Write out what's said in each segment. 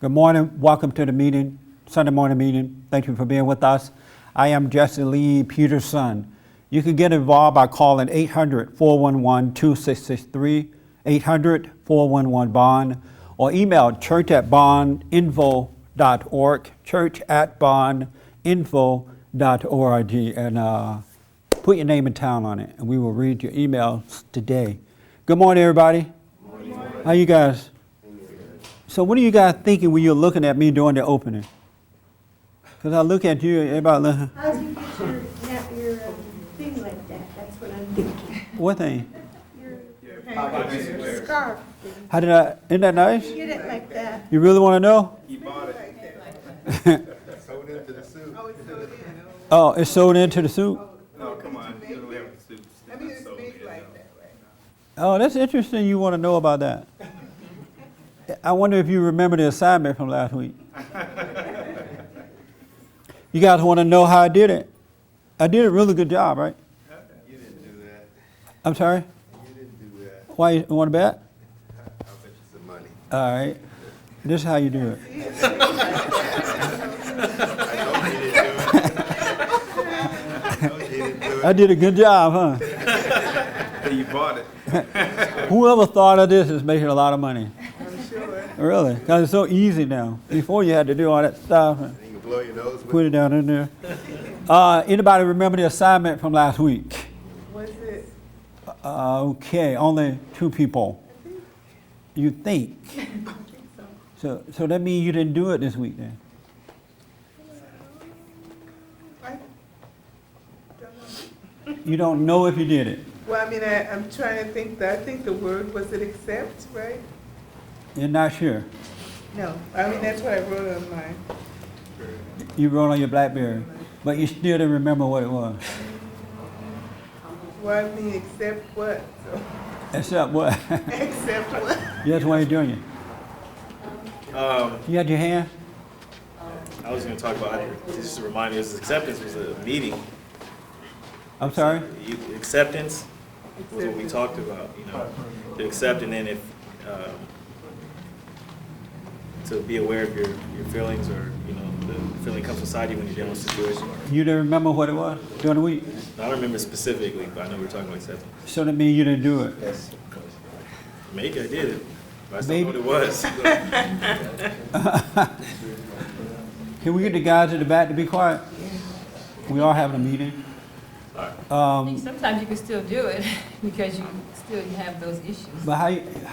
Good morning. Welcome to the meeting, Sunday morning meeting. Thank you for being with us. I am Jesse Lee Peterson. You can get involved by calling 800-411-2663, 800-411-BOND, or email church@bondinfo.org, church@bondinfo.org, and put your name and town on it, and we will read your emails today. Good morning, everybody. Good morning. How you guys? So what are you guys thinking when you're looking at me doing the opening? Because I look at you, everybody looking. How do you get your thing like that? That's what I'm thinking. What thing? Your scarf. How did I, isn't that nice? You get it like that. You really want to know? You bought it. Sewed into the suit. Oh, it's sewed in. Oh, it's sewed into the suit? No, come on. You don't have the suit. I mean, it's made like that, right? Oh, that's interesting you want to know about that. I wonder if you remember the assignment from last week. You guys want to know how I did it? I did a really good job, right? You didn't do that. I'm sorry? You didn't do that. Why, you want to bet? I'll bet you some money. All right. This is how you do it. I did a good job, huh? You bought it. Whoever thought of this is making a lot of money. I'm sure. Really, because it's so easy now. Before you had to do all that stuff and You can blow your nose with put it down in there. Anybody remember the assignment from last week? Was it? Okay, only 2 people. You think? So that means you didn't do it this week then? I don't know. You don't know if you did it. Well, I mean, I'm trying to think. I think the word was it accept, right? You're not sure. No. I mean, that's what I wrote on mine. You wrote on your BlackBerry, but you still didn't remember what it was. Well, I mean, accept what? So, Except what? accept what? Yes, Wayne Jr. You had your hand? I was going to talk about, just to remind you, this acceptance was a meeting. I'm sorry? Acceptance was what we talked about, to accept, and then if, to be aware of your feelings, or, the feeling comes inside you when you're dealing with a situation. You didn't remember what it was during the week? I don't remember specifically, but I know we were talking about acceptance. So that means you didn't do it? Maybe I did it, but I still know what it was. Can we get the guys at the back to be quiet? We are having a meeting. I think sometimes you can still do it because you still have those issues. But how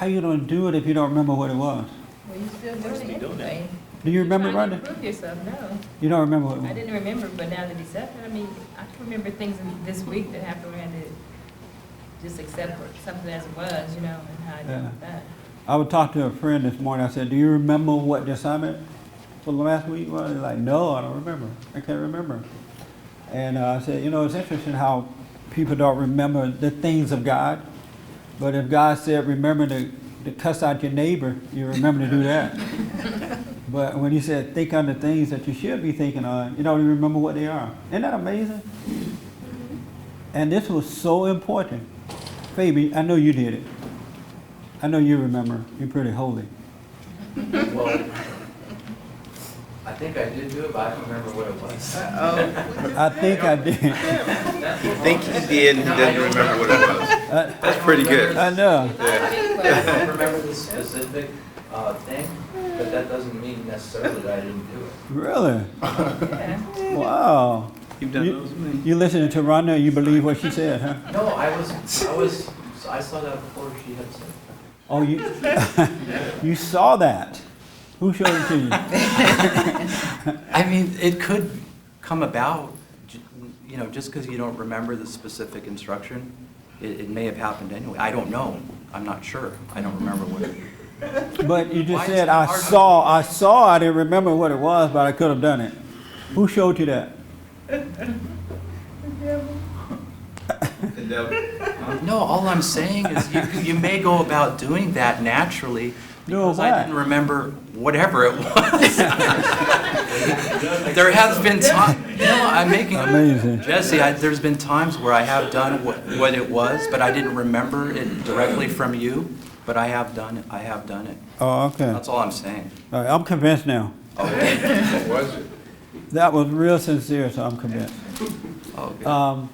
you gonna do it if you don't remember what it was? Well, you still doing it anyway. Do you remember, You're trying to Rhonda? prove yourself, no. You don't remember what it I was? didn't remember, but now that he said it, I mean, I can remember things this week that happened where I had to just accept something as it was, and how I dealt with that. I would talk to a friend this morning. I said, "Do you remember what the assignment for the last week was?" They're like, "No, I don't remember. I can't remember." And I said, it's interesting how people don't remember the things of God. But if God said, remember to cuss out your neighbor, you remember to do that. But when he said, think on the things that you should be thinking on, you don't even remember what they are. Isn't that amazing? And this was so important. Phoebe, I know you did it. I know you remember. You're pretty holy. Well, I think I did do it, but I don't remember what it was. I think I did. You think he did, and he doesn't remember what it was. That's pretty good. I know. I don't remember the specific thing, but that doesn't mean necessarily that I didn't do it. Really? Yeah. Wow. You've done those things. You listening to Rhonda and you believe what she said, huh? No, I saw that before she had said. Oh, you saw that. Who showed it to you? I mean, it could come about, just because you don't remember the specific instruction. It may have happened anyway. I don't know. I'm not sure. I don't remember what it. But you just Why is said, it I hard saw, I didn't remember what it was, but I could have done it. Who showed you that? The devil. No, all I'm saying is you may go about doing that naturally because I didn't remember whatever it was. There has been time. I'm making Amazing. Jesse. There's been times where I have done what it was, but I didn't remember it directly from you. But I have done it. I have done it. Oh, okay. That's all I'm saying. All right, I'm convinced now. Okay. What was it? That was real sincere, so I'm convinced. Okay.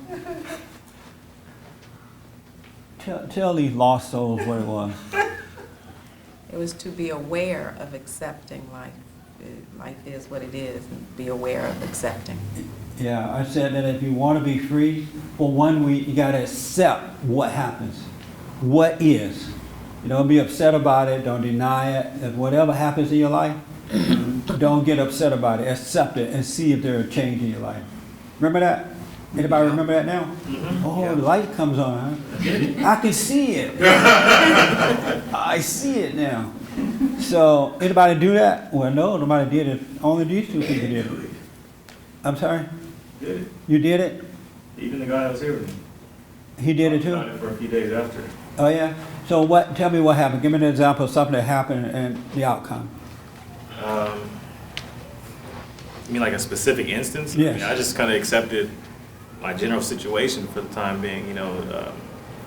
Tell these lost souls what it was. It was to be aware of accepting life. Life is what it is, and be aware of accepting. Yeah, I said that if you want to be free, for 1 week, you got to accept what happens, what is. You don't be upset about it. Don't deny it. If whatever happens in your life, don't get upset about it. Accept it and see if there's a change in your life. Remember that? Anybody remember that now? Oh, the light comes on, huh? I can see it. I see it now. So, anybody do that? Well, no, nobody did it. Only these two people did it. I'm sorry? Did it. You did it? Even the guy that was here with me. He did it Done too? it for a few days after. Oh, yeah? So what, tell me what happened. Give me an example of something that happened and the outcome. You mean like a specific instance? Yes. I mean, I just kind of accepted my general situation for the time being,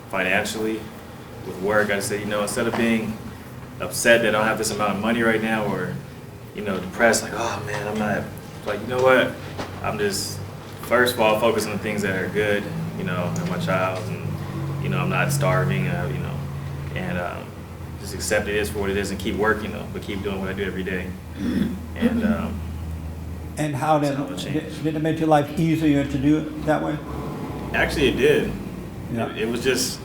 financially, with work. I said, instead of being upset that I don't have this amount of money right now, or, depressed, like, oh man, I'm not, like, you know what? I'm just, first of all, focusing on things that are good, and my child, and, I'm not starving, and just accept it is for what it is and keep working, but keep doing what I do every day. And how did it make your life easier to do it that way? Actually, it did. Yeah. It was just,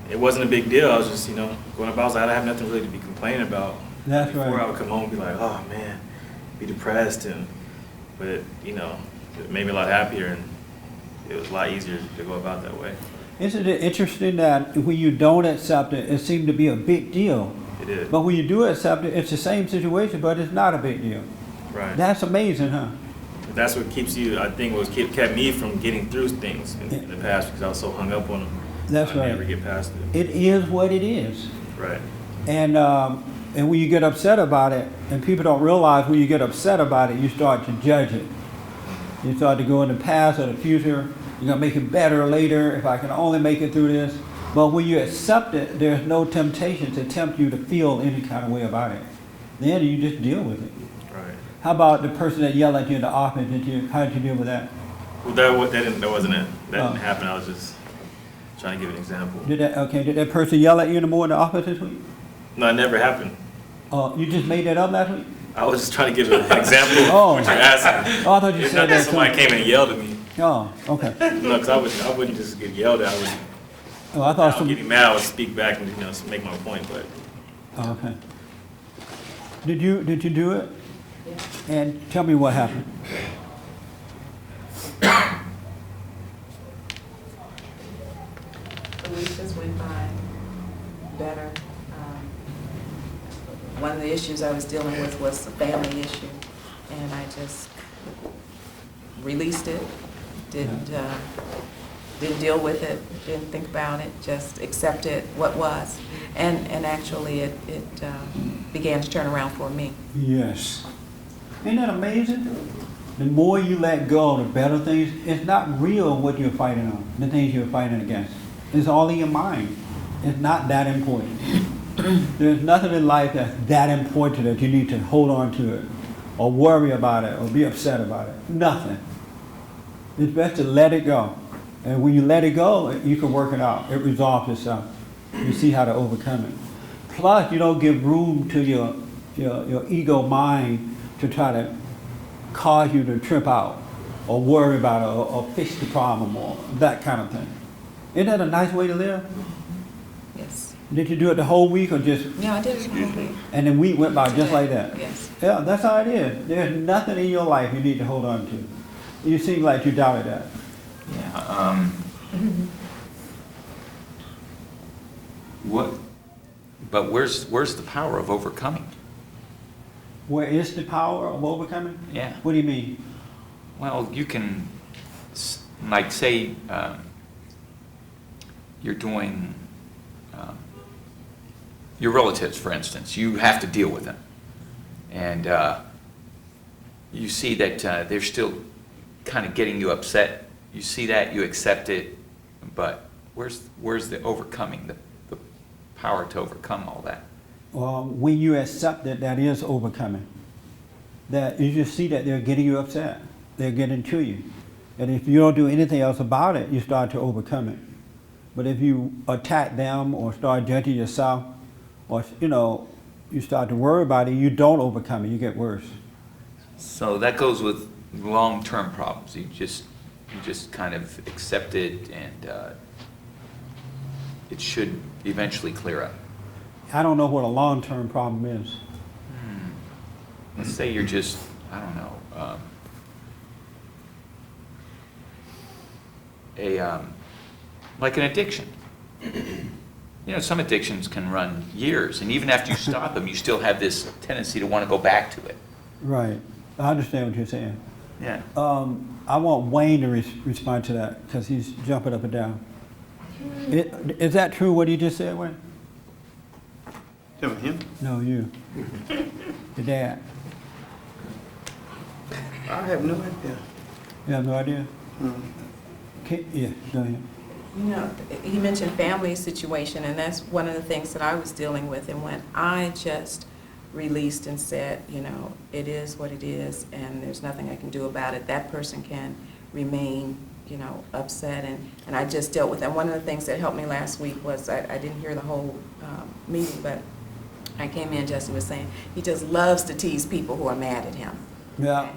it wasn't a big deal. I was just, going about, I have nothing really to be complaining about. That's Before right. I would come home and be like, oh man, be depressed, but it made me a lot happier, and it was a lot easier to go about that way. Isn't it interesting that when you don't accept it, it seemed to be a big deal? It is. But when you do accept it, it's the same situation, but it's not a big deal. Right. That's amazing, huh? That's what keeps you, I think, kept me from getting through things in the past, because I was so hung up on them. That's I right. never get past it. It is what it is. Right. And when you get upset about it, and people don't realize when you get upset about it, you start to judge it. You start to go in the past or the future. You're going to make it better later if I can only make it through this. But when you accept it, there's no temptation to tempt you to feel any kind of way about it. Then you just deal with it. Right. How about the person that yelled at you in the office? How did you deal with that? Well, that wasn't it. That Oh. didn't happen. I was just trying to give an example. Did that person yell at you in the office this week? No, it never happened. You just made that up last week? I was just trying to give an example Oh. of what you're asking. Oh, I thought you It's said not that that. somebody came and yelled at me. Oh, okay. No, because I wouldn't just get yelled at. Oh, I thought I would get mad. I would speak back and make my point. But Oh, okay. Did you do it? Yeah. And tell me what happened. The week just went by better. One of the issues I was dealing with was a family issue, and I just released it. Didn't deal with it. Didn't think about it. Just accepted what was, and actually it began to turn around for me. Yes. Isn't that amazing? The more you let go, the better things. It's not real what you're fighting on, the things you're fighting against. It's all in your mind. It's not that important. There's nothing in life that's that important that you need to hold on to it, or worry about it, or be upset about it. Nothing. It's best to let it go. And when you let it go, you can work it out. It resolves itself. You see how to overcome it. Plus, you don't give room to your ego mind to try to cause you to trip out or worry about it or fix the problem or that kind of thing. Isn't that a nice way to live? Yes. Did you do it the whole week or just, Yeah, I did it the whole week. and the week went by just like that? Yes. Yeah, that's how it is. There's nothing in your life you need to hold on to. You seem like you doubted that. Yeah. But where's the power of overcoming? Where is the power of overcoming? Yeah. What do you mean? Well, you can, like, say you're doing your relatives, for instance. You have to deal with them, and you see that they're still kind of getting you upset. You see that, you accept it, but where's the overcoming, the power to overcome all that. When you accept it, that is overcoming. That you just see that they're getting you upset. They're getting to you. And if you don't do anything else about it, you start to overcome it. But if you attack them or start judging yourself, or you start to worry about it, you don't overcome it, you get worse. So that goes with long-term problems. You just kind of accept it, and it should eventually clear up. I don't know what a long-term problem is. Let's say you're just, I don't know, like an addiction. Some addictions can run years, and even after you stop them, you still have this tendency to want to go back to it. Right. I understand what you're saying. Yeah. I want Wayne to respond to that because he's jumping up and down. Is that true what he just said, Wayne? Him? No, you. Your dad. I have no idea. You have no idea? Yeah, go ahead. He mentioned family situation, and that's one of the things that I was dealing with. And when I just released and said, it is what it is, and there's nothing I can do about it, that person can remain, upset, and I just dealt with that. One of the things that helped me last week was, I didn't hear the whole meeting, but I came in, Jesse was saying, he just loves to tease people who are mad at him. Yeah. Okay?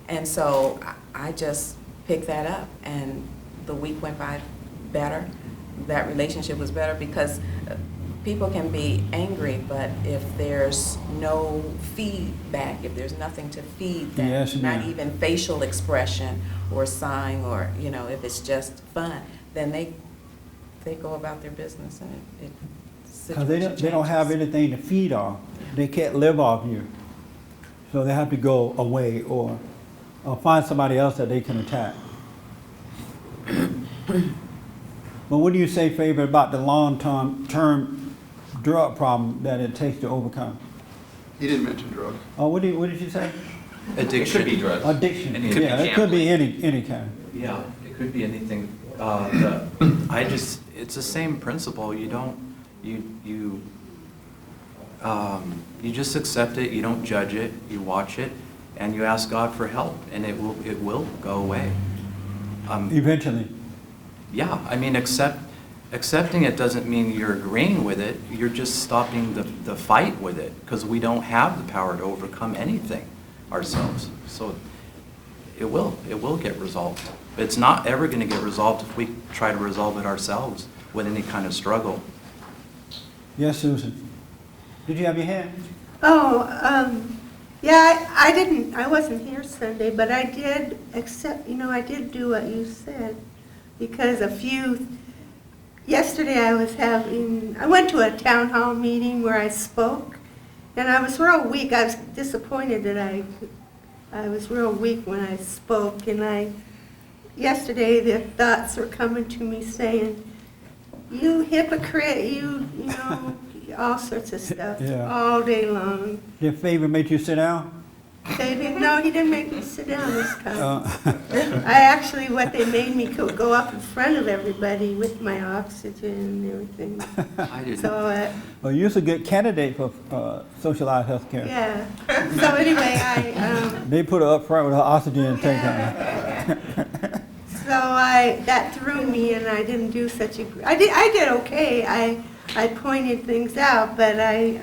And so I just picked that up, and the week went by better. That relationship was better because people can be angry, but if there's no feedback, if there's nothing to feed them, Yes, not ma'am. even facial expression or sign, or if it's just fun, then they go about their business, and it Because they don't have anything to feed off. They can't live off you. So they have to go away or find somebody else that they can attack. But what do you say, Faber, about the long-term drug problem that it takes to overcome? He didn't mention drugs. Oh, what did you say? Addiction. It could be drugs. Addiction. And it could be Yeah, it could be gambling. any kind. Yeah, it could be anything. It's the same principle. You just accept it. You don't judge it. You watch it, and you ask God for help, and it will go away. Eventually. Yeah, I mean, accepting it doesn't mean you're agreeing with it. You're just stopping the fight with it, because we don't have the power to overcome anything ourselves. So it will get resolved. It's not ever going to get resolved if we try to resolve it ourselves with any kind of struggle. Yes, Susan. Did you have your hand? Yeah, I wasn't here Sunday, but I did accept, I did do what you said, because yesterday I went to a town hall meeting where I spoke, and I was real weak. I was disappointed that I was real weak when I spoke, and yesterday the thoughts were coming to me saying, you hypocrite, you know, all sorts of stuff, Yeah. all day long. Did Faber make you sit down? No, he didn't make me sit down this time. What they made me go up in front of everybody with my oxygen and everything. I didn't. So, Well, you're a good candidate for socialized health care. yeah. So anyway, They put her up front with her oxygen tank on. that threw me, and I didn't do I did okay. I pointed things out, but I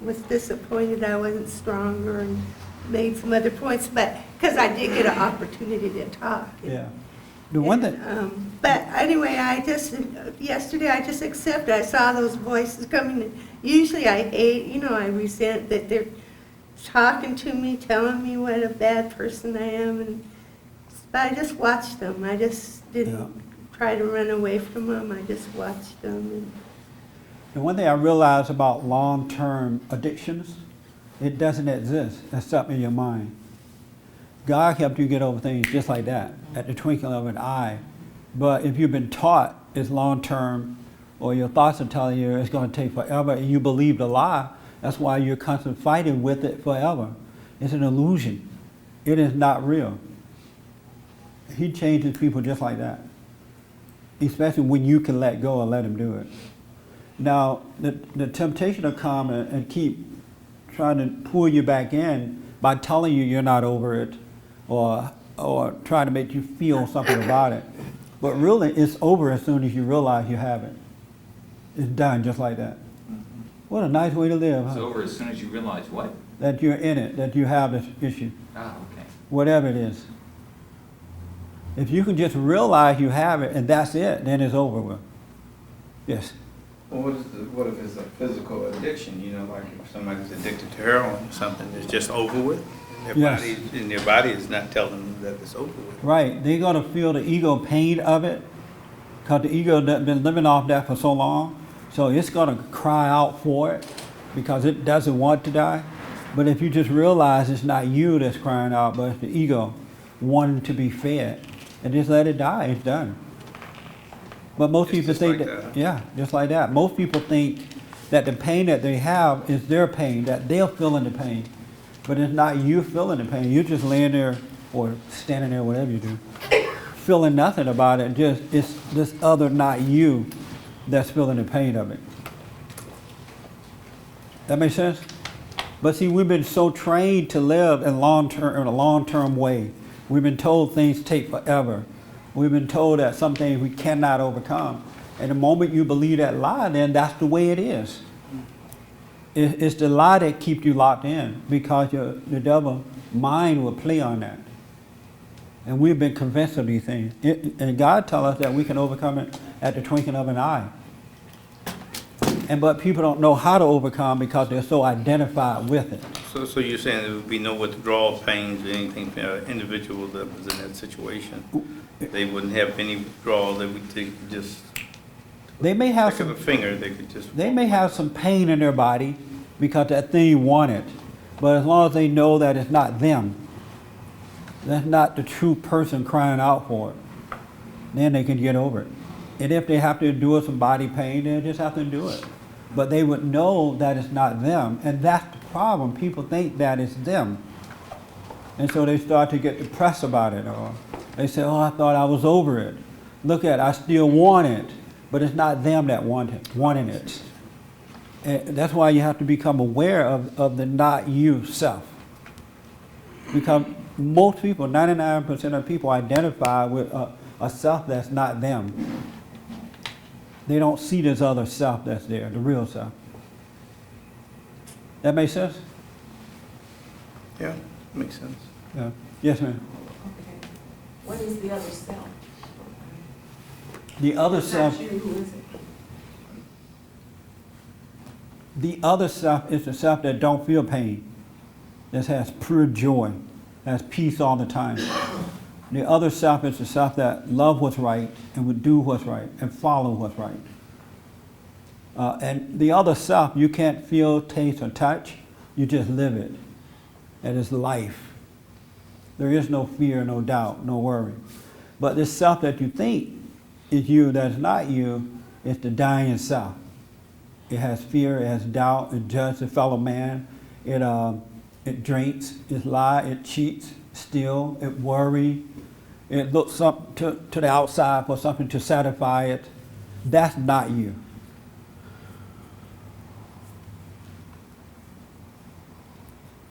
was disappointed I wasn't stronger and made some other points, but because I did get an opportunity to talk. Yeah. The one that, But anyway, yesterday I just accepted. I saw those voices coming in. Usually I hate, I resent that they're talking to me, telling me what a bad person I am, but I just watched them. I just didn't try to run away from them. I just watched them. the one thing I realized about long-term addictions, it doesn't exist except in your mind. God helped you get over things just like that, at the twinkling of an eye. But if you've been taught it's long-term, or your thoughts are telling you it's going to take forever, and you believe the lie, that's why you're constantly fighting with it forever. It's an illusion. It is not real. He changes people just like that, especially when you can let go and let him do it. Now, the temptation will come and keep trying to pull you back in by telling you you're not over it, or trying to make you feel something about it. But really, it's over as soon as you realize you have it. It's done just like that. What a nice way to live, It's huh? over as soon as you realize what? That you're in it, that you have this issue, Ah, okay. whatever it is. If you can just realize you have it and that's it, then it's over with. Yes. Well, what if it's a physical addiction, you know, like if somebody's addicted to heroin or something, it's just over with? Yes. Their body is not telling them that it's over with. Right, they're gonna feel the ego pain of it, because the ego has been living off that for so long, so it's gonna cry out for it, because it doesn't want to die. But if you just realize it's not you that's crying out, but it's the ego wanting to be fed, and just let it die, it's done. But most people Just think like that, that. yeah, just like that. Most people think that the pain that they have is their pain, that they're feeling the pain. But it's not you feeling the pain. You're just laying there or standing there, whatever you do, feeling nothing about it. Just it's this other not you that's feeling the pain of it. That makes sense? But see, we've been so trained to live in a long-term way. We've been told things take forever. We've been told that some things we cannot overcome. And the moment you believe that lie, then that's the way it is. It's the lie that keeps you locked in, because the devil mind will play on that. And we've been convinced of these things. And God tells us that we can overcome it at the twinkling of an eye. But people don't know how to overcome because they're so identified with it. So you're saying there would be no withdrawal pains or anything for an individual that was in that situation? They wouldn't have any withdrawal, they could just, They may have pick of some a finger, they could just. They may have some pain in their body because that thing want it. But as long as they know that it's not them, that's not the true person crying out for it, then they can get over it. And if they have to endure some body pain, they just have to do it. But they would know that it's not them. And that's the problem. People think that it's them. And so they start to get depressed about it. Or they say, oh, I thought I was over it. Look at it, I still want it. But it's not them that wanting it. And that's why you have to become aware of the not you self. Because most people, 99% of people identify with a self that's not them. They don't see this other self that's there, the real self. That makes sense? Yeah, makes sense. Yeah. Yes, ma'am. Okay. What is the other self? The other It's self. not you, who is it? The other self is the self that don't feel pain, that has pure joy, has peace all the time. The other self is the self that loves what's right and would do what's right and follow what's right. And the other self, you can't feel, taste, or touch. You just live it. It is life. There is no fear, no doubt, no worry. But this self that you think is you, that's not you, is the dying self. It has fear, it has doubt, it judges a fellow man, it drinks, it lies, it cheats, steals, it worries, it looks up to the outside for something to satisfy it. That's not you.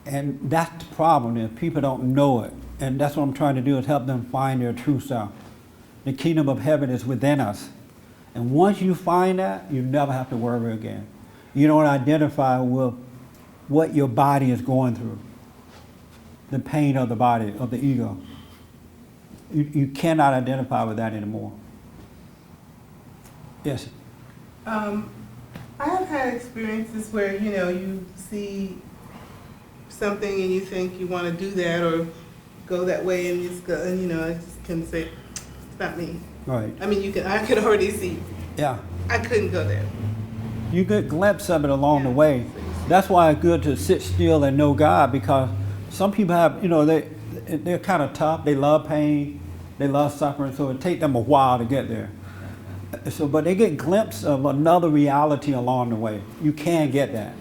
And that's the problem, is people don't know it. And that's what I'm trying to do, is help them find their true self. The kingdom of heaven is within us. And once you find that, you never have to worry again. You don't identify with what your body is going through. The pain of the body, of the ego. You cannot identify with that anymore. Yes? I have had experiences where, you see something and you think you want to do that or go that way, and just go, and I just can say, it's not me. Right. I mean, I could already see. Yeah. I couldn't go there. You get a glimpse of it along the way. That's why it's good to sit still and know God, because some people have, they're kind of tough. They love pain. They love suffering. So it takes them a while to get there. But they get a glimpse of another reality along the way. You can get that.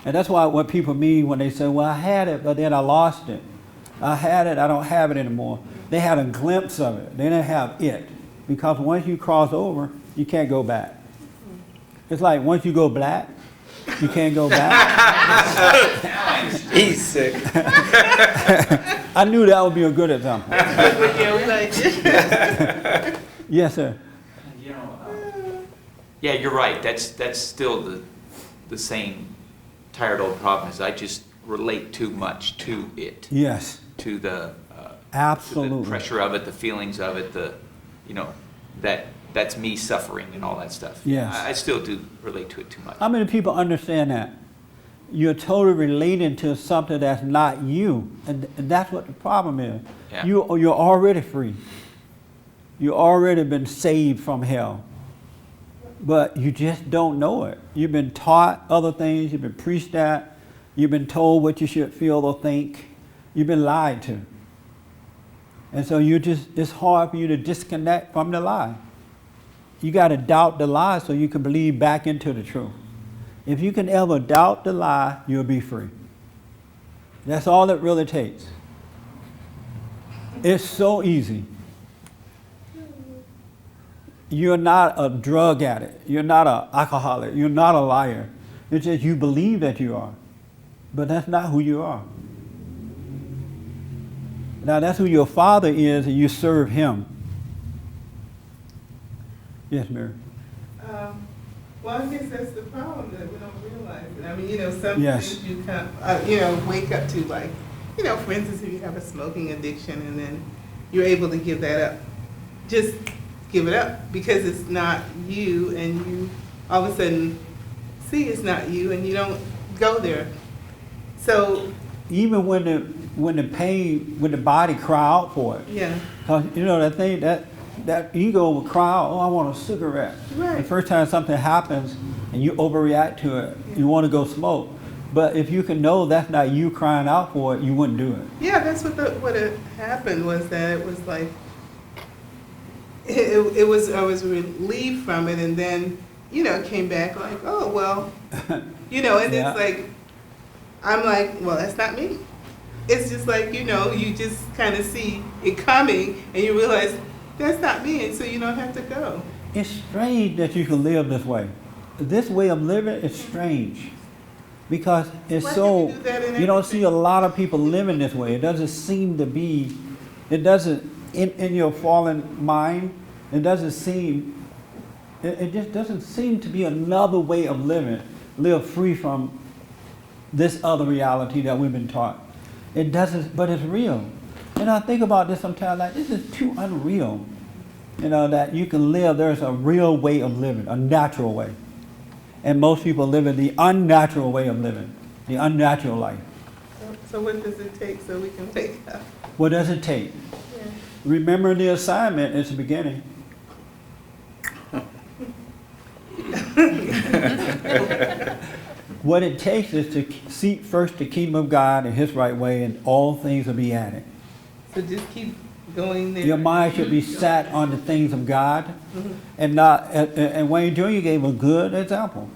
And that's why what people mean when they say, well, I had it, but then I lost it. I had it, I don't have it anymore. They had a glimpse of it. They didn't have it. Because once you cross over, you can't go back. It's like once you go black, you can't go back. He's sick. I knew that would be a good example. Yeah, we like it. Yes, sir. You know, yeah, you're right. That's still the same tired old problem. Is I just relate too much to it, Yes, to the absolutely. to the pressure of it, the feelings of it, that's me suffering and all that stuff. Yes. I still do relate to it too much. How many people understand that? You're totally relating to something that's not you. And that's what the problem is. Yeah. You're already free. You've already been saved from hell. But you just don't know it. You've been taught other things. You've been preached at. You've been told what you should feel or think. You've been lied to. And so it's hard for you to disconnect from the lie. You got to doubt the lie so you can believe back into the truth. If you can ever doubt the lie, you'll be free. That's all it really takes. It's so easy. You're not a drug addict. You're not an alcoholic. You're not a liar. It's just you believe that you are. But that's not who you are. Now that's who your Father is, and you serve Him. Yes, Mary. Well, I guess that's the problem, that we don't realize it. I mean, some Yes. things you kind of, wake up to, like, for instance, if you have a smoking addiction and then you're able to give that up, just give it up because it's not you, and you all of a sudden see it's not you, and you don't go there. So Even when the body cry out for it. yeah, Because that thing, that ego will cry out, oh, I want a cigarette. Right. The first time something happens and you overreact to it, you want to go smoke. But if you can know that's not you crying out for it, you wouldn't do it. yeah, that's what it happened was that it was like it was I was relieved from it, and then it came back like, oh well, and Yeah. it's like I'm like, well, that's not me. It's just like you just kind of see it coming, and you realize that's not me, and so you don't have to go. It's strange that you can live this way. This way of living is strange. Because it's Why so, can't you do that in you don't everything? see a lot of people living this way. It doesn't seem to be, it doesn't, in your fallen mind, it doesn't seem, it just doesn't seem to be another way of living. Live free from this other reality that we've been taught. It doesn't, but it's real. I think about this sometimes, like, this is too unreal. That you can live, there's a real way of living, a natural way. And most people live in the unnatural way of living, the unnatural life. So what does it take so we can wake up? What does it take? Yeah. Remember the assignment is the beginning. What it takes is to seek first the kingdom of God and His right way, and all things will be added. So just keep going there. Your mind should be set on the things of God, and not. And Wayne Jr. gave a good example.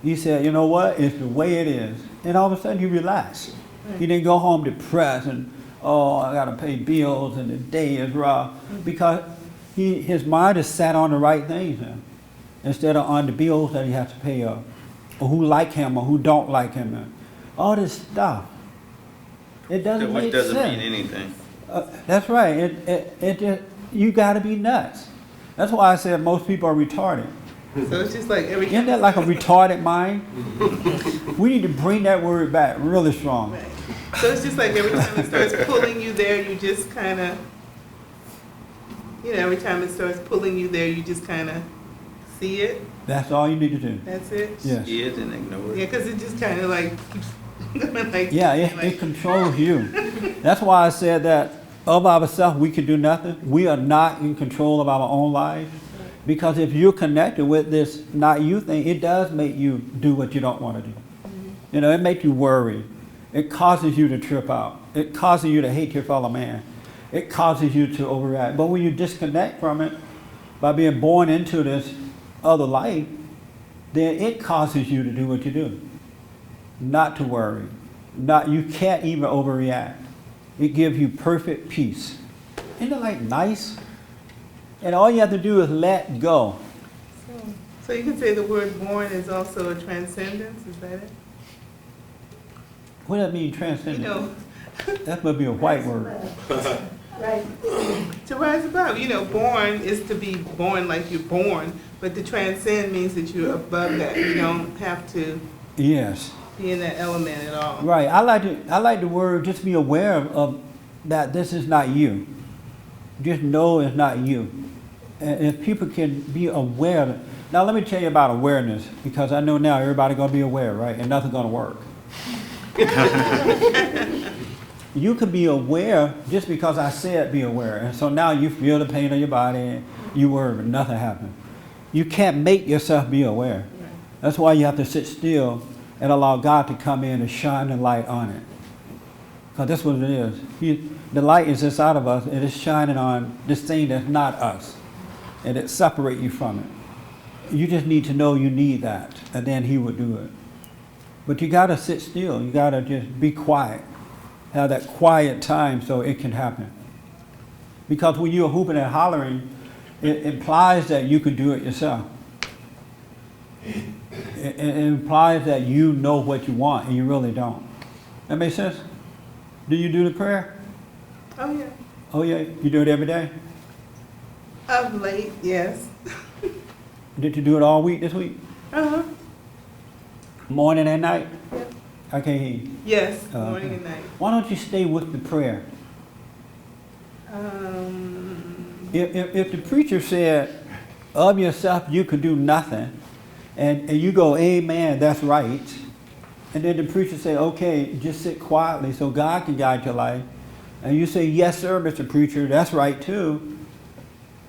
He said, "You know what? It's the way it is," and all of a sudden you relax. He didn't go home depressed and, oh, I got to pay bills and the day is rough, because his mind is set on the right things now, instead of on the bills that he has to pay up, or who like him or who don't like him, and all this stuff. It doesn't Which make doesn't sense. mean anything. That's right. It just, you got to be nuts. That's why I said most people are retarded. So it's just like every Isn't that like a retarded mind? We need to bring that word back really strong. Right. So it's just like every time it starts pulling you there, you just kind of, every time it starts pulling you there, you just kind of see it. That's all you need to do. That's it. Yes. See it and ignore Yeah, it. because it just kind of like keeps going like. Yeah, it controls you. That's why I said that of ourselves we can do nothing. We are not in control of our own lives. Because if you're connected with this not you thing, it does make you do what you don't want to do. It makes you worry. It causes you to trip out. It causes you to hate your fellow man. It causes you to overreact. But when you disconnect from it by being born into this other life, then it causes you to do what you do. Not to worry. You can't even overreact. It gives you perfect peace. Isn't it like nice? And all you have to do is let go. So you can say the word born is also a transcendence, is that it? What does that mean, You transcendent? know, That must be a white word. Right. to rise above, you know, born is to be born like you're born, but to transcend means that you're above that. You don't have to Yes, be in that element at all. right. I like the word, just be aware of that this is not you. Just know it's not you. And if people can be aware of it. Now let me tell you about awareness, because I know now everybody's gonna be aware, right? And nothing's gonna work. You can be aware just because I said be aware. And so now you feel the pain of your body and you worry, but nothing happened. You can't make yourself be aware. That's why you have to sit still and allow God to come in and shine the light on it. Because that's what it is. The light is inside of us, and it's shining on this thing that's not us. And it separates you from it. You just need to know you need that, and then He would do it. But you got to sit still. You got to just be quiet. Have that quiet time so it can happen. Because when you're hooping and hollering, it implies that you could do it yourself. It implies that you know what you want and you really don't. That makes sense? Do you do the prayer? Oh, yeah. Oh yeah, you do it every day? Of late, yes. Did you do it all week this week? Uh-huh. Morning and night? Yeah. I can't hear you. Yes, Oh, morning okay. and night. Why don't you stay with the prayer? If the preacher said, of yourself you could do nothing, and you go, amen, that's right, and then the preacher say, okay, just sit quietly so God can guide your life, and you say, yes sir, Mr. Preacher, that's right too,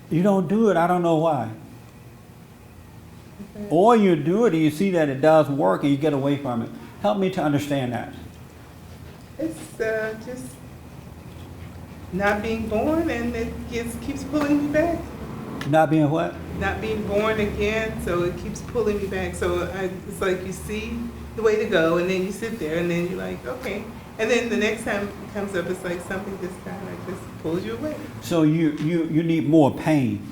you don't do it, I don't know why. Or you do it and you see that it does work and you get away from it. Help me to understand that. It's just not being born, and it keeps pulling me back. Not being what? Not being born again, so it keeps pulling me back. So it's like you see the way to go, and then you sit there, and then you're like, okay. And then the next time it comes up, it's like something just kind of just pulls you away. So you need more pain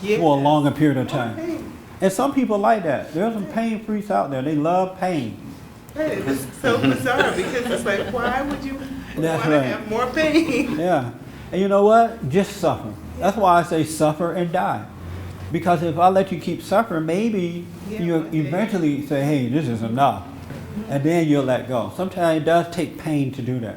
for a longer period of time. Okay. And some people like that. There's some pain freaks out there. They love pain. Right, it's so bizarre because it's like, why would you want That's to right. have more pain? Yeah. And you know what? Just suffer. That's why I say suffer and die. Because if I let you keep suffering, maybe you'll eventually say, hey, this is enough. And then you'll let go. Sometimes it does take pain to do that.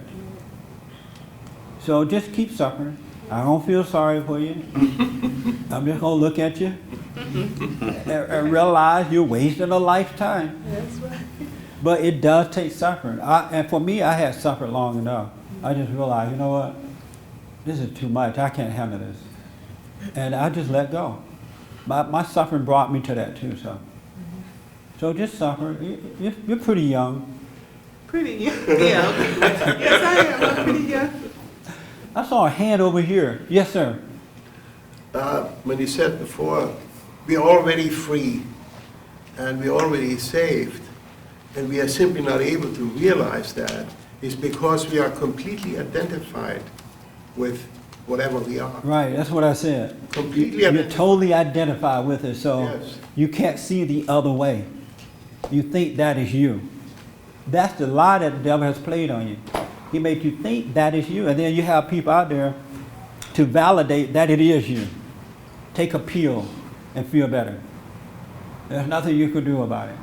So just keep suffering. I don't feel sorry for you. I'm just going to look at you and realize you're wasting a lifetime. That's right. But it does take suffering. And for me, I had suffered long enough. I just realized, you know what? This is too much. I can't handle this. And I just let go. My suffering brought me to that too. So just suffer. You're pretty young. Pretty young. Yeah. Yes, I am. I'm pretty young. I saw a hand over here. Yes, sir. When you said before, we're already free and we're already saved, and we are simply not able to realize that, is because we are completely identified with whatever we are. Right, that's what I said. Completely You're identified. totally identified with it, so Yes. you can't see the other way. You think that is you. That's the lie that the devil has played on you. He made you think that is you, and then you have people out there to validate that it is you. Take a pill and feel better. There's nothing you can do about it.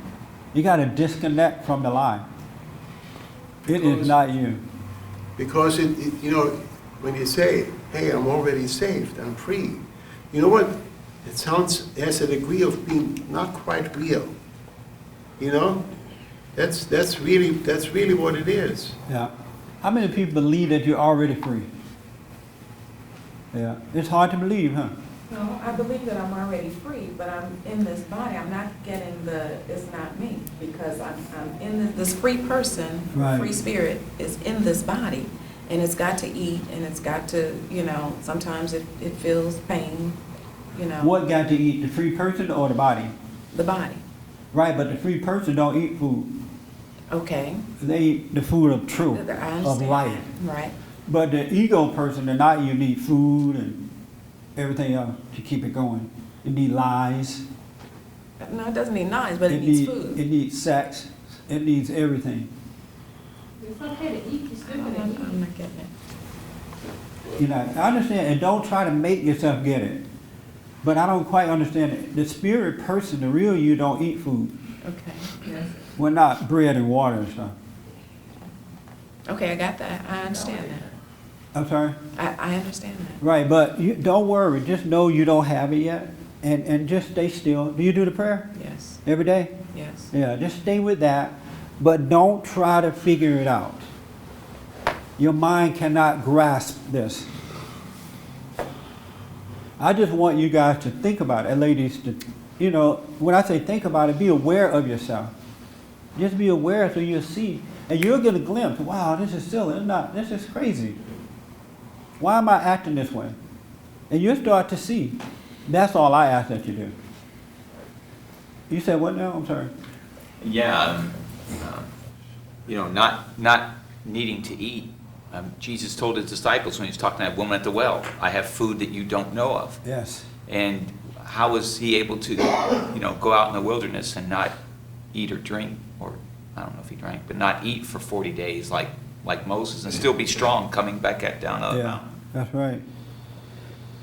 You got to disconnect from the lie. It is not you. Because you know, when you say, hey, I'm already saved, I'm free, you know what? It has a degree of being not quite real. You know? That's really what it is. Yeah. How many people believe that you're already free? Yeah. It's hard to believe, huh? No, I believe that I'm already free, but I'm in this body. I'm not getting it's not me, because I'm in this free person, Right. free spirit is in this body, and it's got to eat, and it's got to, sometimes it feels pain, What got to eat, the free person or the body? the body. Right, but the free person don't eat food. Okay. They eat the food of truth, I understand of life. that. Right. But the ego person, they're not, you need food and everything else to keep it going. You need lies. No, it doesn't need knowledge, but it needs food. It needs sex. It needs everything. It's okay to eat, you still gonna eat. I'm not getting it. You know, I understand, and don't try to make yourself get it. But I don't quite understand it. The spirit person, the real you, don't eat food. Okay. Yes. We're not bread and water and stuff. Okay, I got that. I understand that. I'm sorry? I understand that. Right, but you, don't worry. Just know you don't have it yet. And just stay still. Do you do the prayer Yes, every day? yes. Yeah, just stay with that. But don't try to figure it out. Your mind cannot grasp this. I just want you guys to think about it, and ladies, to, you know, when I say think about it, be aware of yourself. Just be aware so you'll see. And you'll get a glimpse. Wow, this is silly. It's not. This is crazy. Why am I acting this way? And you'll start to see. That's all I ask that you do. You said what now? I'm sorry. Yeah, you know, not needing to eat. Jesus told his disciples when he was talking to that woman at the well, I have food that you don't know of. Yes. And how was he able to, you know, go out in the wilderness and not eat or drink, or I don't know if he drank, but not eat for 40 days like Moses, and still be strong coming back down out of the mountain? That's right.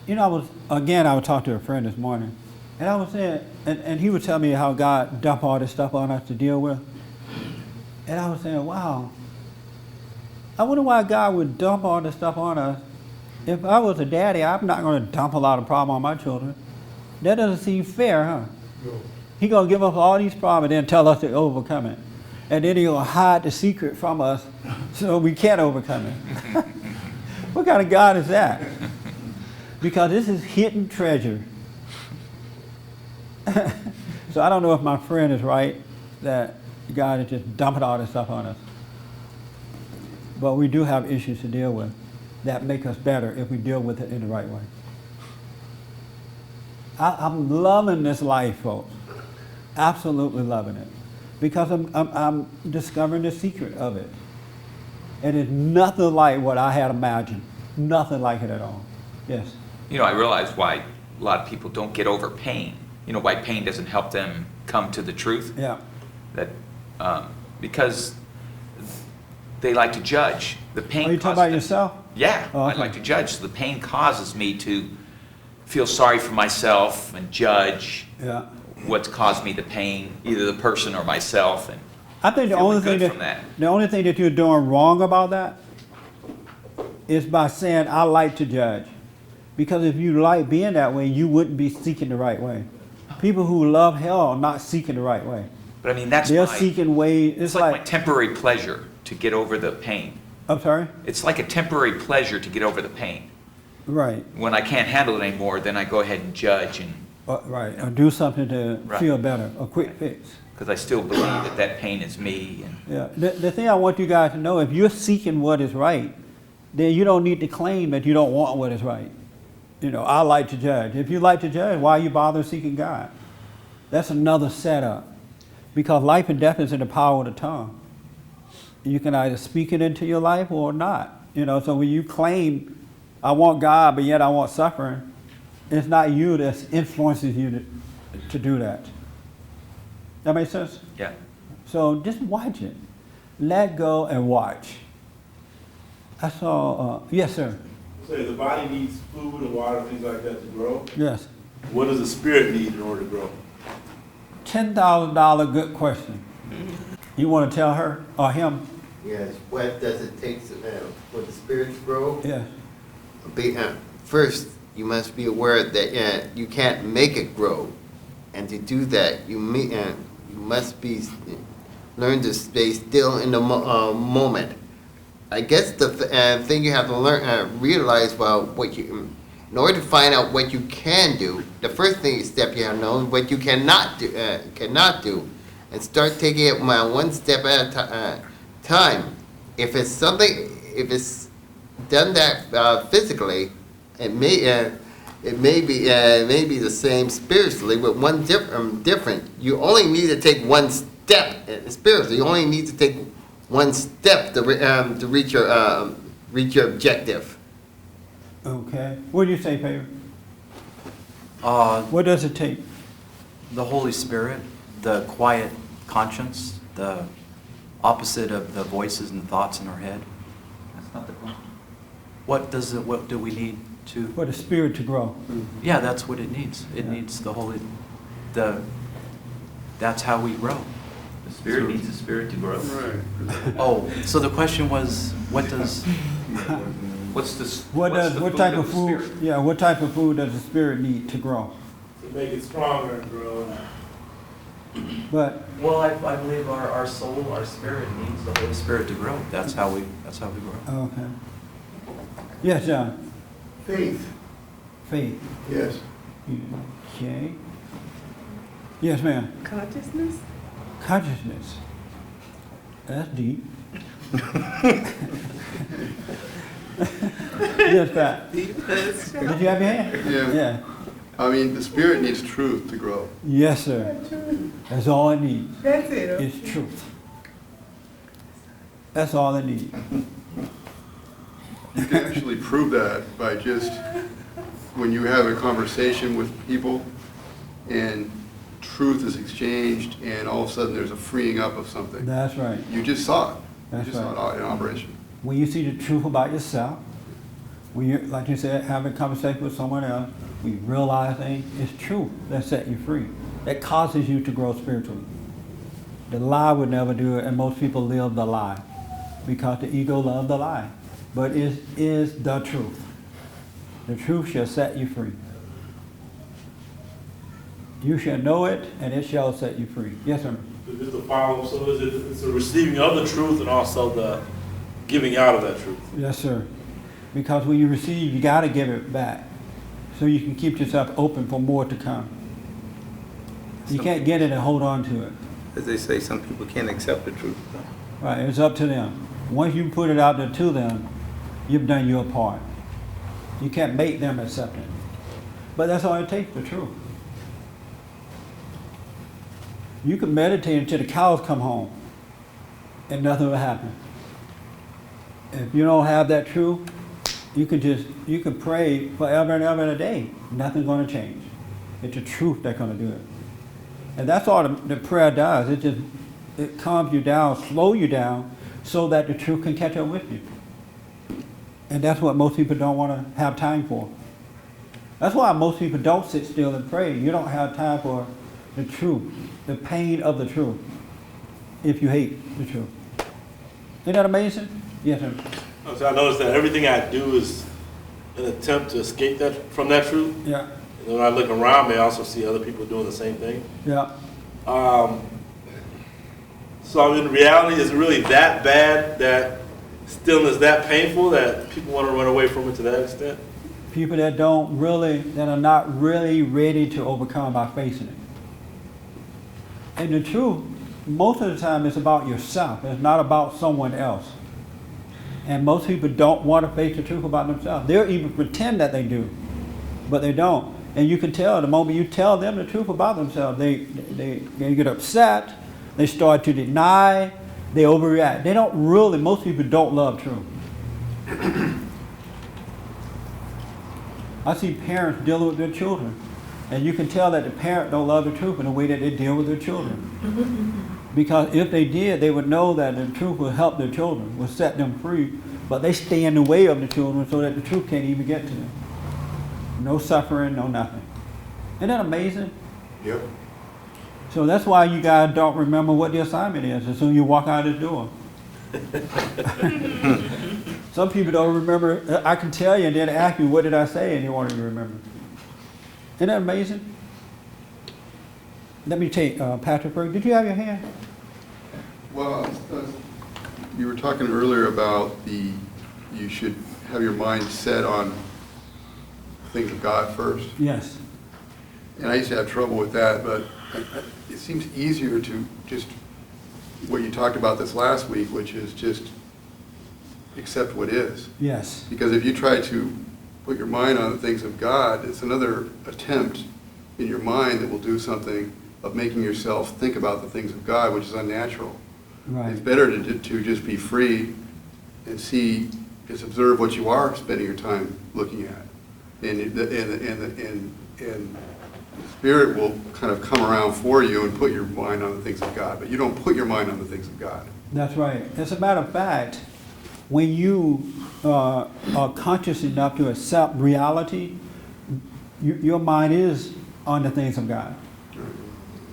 You know, I was talking to a friend this morning, and I was saying, and he would tell me how God dumped all this stuff on us to deal with. And I was saying, wow, I wonder why God would dump all this stuff on us. If I was a daddy, I'm not going to dump a lot of problems on my children. That doesn't seem fair, huh? No. He's going to give us all these problems and then tell us to overcome it. And then he's going to hide the secret from us so we can't overcome it. What kind of God is that? Because this is hidden treasure. So I don't know if my friend is right that God is just dumping all this stuff on us. But we do have issues to deal with that make us better if we deal with it in the right way. I'm loving this life, folks. Absolutely loving it. Because I'm discovering the secret of it. And it's nothing like what I had imagined. Nothing like it at all. Yes? You know, I realize why a lot of people don't get over pain. You know, why pain doesn't help them come to the truth. Yeah. That because they like to judge. The pain. Are you talking about them, yourself? Yeah, Oh, okay. I like to judge. So the pain causes me to feel sorry for myself and judge Yeah. what's caused me the pain, either the person or myself. And I think the only feeling thing good from that. the only thing that you're doing wrong about that is by saying I like to judge. Because if you like being that way, you wouldn't be seeking the right way. People who love hell are not seeking the right way. But I mean, that's They're my, seeking ways. it's like my temporary pleasure to get over the pain. I'm sorry? It's like a temporary pleasure to get over the pain. Right. When I can't handle it anymore, then I go ahead and judge, and Right. Or do something to Right. feel better. A quick fix. because I still believe that that pain is me. And Yeah. The thing I want you guys to know, if you're seeking what is right, then you don't need to claim that you don't want what is right. You know, I like to judge. If you like to judge, why you bother seeking God? That's another setup. Because life and death is in the power of the tongue. You can either speak it into your life or not. You know, so when you claim, I want God, but yet I want suffering, it's not you that influences you to do that. That makes sense? yeah, So just watch it. Let go and watch. I saw, yes, sir. So the body needs food and water, things like that to grow. Yes. What does the spirit need in order to grow? $10,000 good question. You want to tell her or him? Yes, what does it take for the spirit to grow? Yes. First, you must be aware that you can't make it grow. And to do that, you must learn to stay still in the moment. I guess the thing you have to realize about in order to find out what you can do, the first step you have to know is what you cannot do, and start taking it one step at a time. If it's done that physically, it may be the same spiritually, but one different. You only need to take one step spiritually. You only need to take one step to reach your objective. Okay. What do you say, Pedro? Uh, What does it take? The Holy Spirit, the quiet conscience, the opposite of the voices and thoughts in our head. That's not the question. What do we need to? For the spirit to grow. Yeah, that's what it needs. It Yeah. needs that's how we grow. The spirit needs the spirit to grow. Right. Oh, so the question was, what does, What's the, What what's does, the what food type of of the food, spirit? yeah, what type of food does the spirit need to grow? To make it stronger and grow. But, well, I believe our soul, our spirit needs the Holy Spirit to grow. That's how we grow. okay. Yes, John? Faith, Faith. yes. Okay. Yes, ma'am. Consciousness? Consciousness. That's deep. Yes, Pat. Did you have your hand? Yeah. Yeah. I mean, the spirit needs truth to grow. Yes, sir. That's all it needs. That's it. okay. It's truth. That's all it needs. You can actually prove that by just, when you have a conversation with people and truth is exchanged and all of a sudden there's a freeing up of something. That's right. You just saw it. That's You just right. saw it in operation. When you see the truth about yourself, when you, like you said, having a conversation with someone else, when you realize things, it's truth that set you free. That causes you to grow spiritually. The lie would never do it, and most people live the lie because the ego loves the lie. But it is the truth. The truth shall set you free. You shall know it, and it shall set you free. Yes, sir. Just to follow, so it's the receiving of the truth and also the giving out of that truth. Yes, sir. Because when you receive, you got to give it back so you can keep yourself open for more to come. You can't get it and hold on to it. As they say, some people can't accept the truth. Right, it's up to them. Once you put it out there to them, you've done your part. You can't make them accept it. But that's all it takes, the truth. You can meditate until the cows come home and nothing will happen. If you don't have that truth, you can pray forever and ever and a day. Nothing's going to change. It's the truth that's going to do it. And that's all the prayer does. It calms you down, slows you down, so that the truth can catch up with you. And that's what most people don't want to have time for. That's why most people don't sit still and pray. You don't have time for the truth, the pain of the truth, if you hate the truth. Isn't that amazing? Yes, sir. So I noticed that everything I do is an attempt to escape from that truth. Yeah, And when I look around me, I also see other people doing the same thing. yeah. So I mean, in reality, is it really that bad, that stillness that painful that people want to run away from it to that extent? People that are not really ready to overcome by facing it. And the truth, most of the time, it's about yourself. It's not about someone else. And most people don't want to face the truth about themselves. They'll even pretend that they do, but they don't. And you can tell the moment you tell them the truth about themselves, they get upset, they start to deny, they overreact. They don't really, most people don't love truth. I see parents dealing with their children, and you can tell that the parent don't love the truth in the way that they deal with their children. Because if they did, they would know that the truth will help their children, will set them free, but they stay in the way of the children so that the truth can't even get to them. No suffering, no nothing. Isn't that amazing? Yep. So that's why you guys don't remember what the assignment is as soon as you walk out the door. Some people don't remember. I can tell you and then ask you, what did I say? And you won't even remember. Isn't that amazing? Let me take Patrick first. Did you have your hand? Well, you were talking earlier about you should have your mind set on things of God first. Yes. And I used to have trouble with that, but it seems easier to just, what you talked about this last week, which is just accept what is. Yes. Because if you try to put your mind on the things of God, it's another attempt in your mind that will do something of making yourself think about the things of God, which is unnatural. Right. It's better to just be free and see, just observe what you are spending your time looking at. And Spirit will kind of come around for you and put your mind on the things of God, but you don't put your mind on the things of God. That's right. As a matter of fact, when you are conscious enough to accept reality, your mind is on the things of God.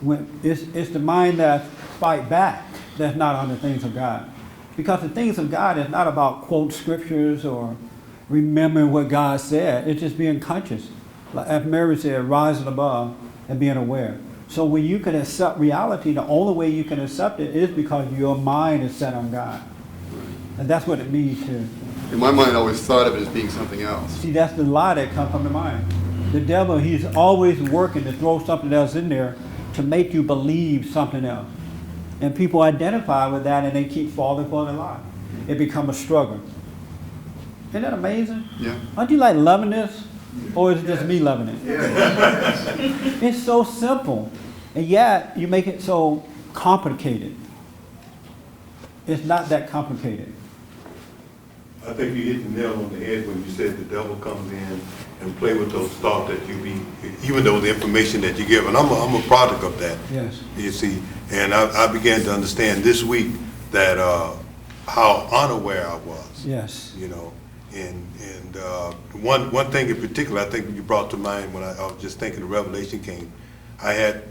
When it's the mind that fight back that's not on the things of God. Because the things of God is not about quote scriptures or remembering what God said. It's just being conscious. Like as Mary said, rising above and being aware. So when you can accept reality, the only way you can accept it is because your mind is set on God. And that's what it means to. In my mind, I always thought of it as being something else. See, that's the lie that comes from the mind. The devil, he's always working to throw something else in there to make you believe something else. And people identify with that and they keep falling for the lie. It becomes a struggle. Isn't that amazing? Yeah. Aren't you like loving this? Or is it just me loving it? It's so simple. And yet you make it so complicated. It's not that complicated. I think you hit the nail on the head when you said the devil comes in and play with those thoughts that you be, even though the information that you give, and I'm a product of that. Yes. You see, and I began to understand this week that how unaware I was. Yes. You know, and one thing in particular, I think you brought to mind when I was just thinking the revelation came. I had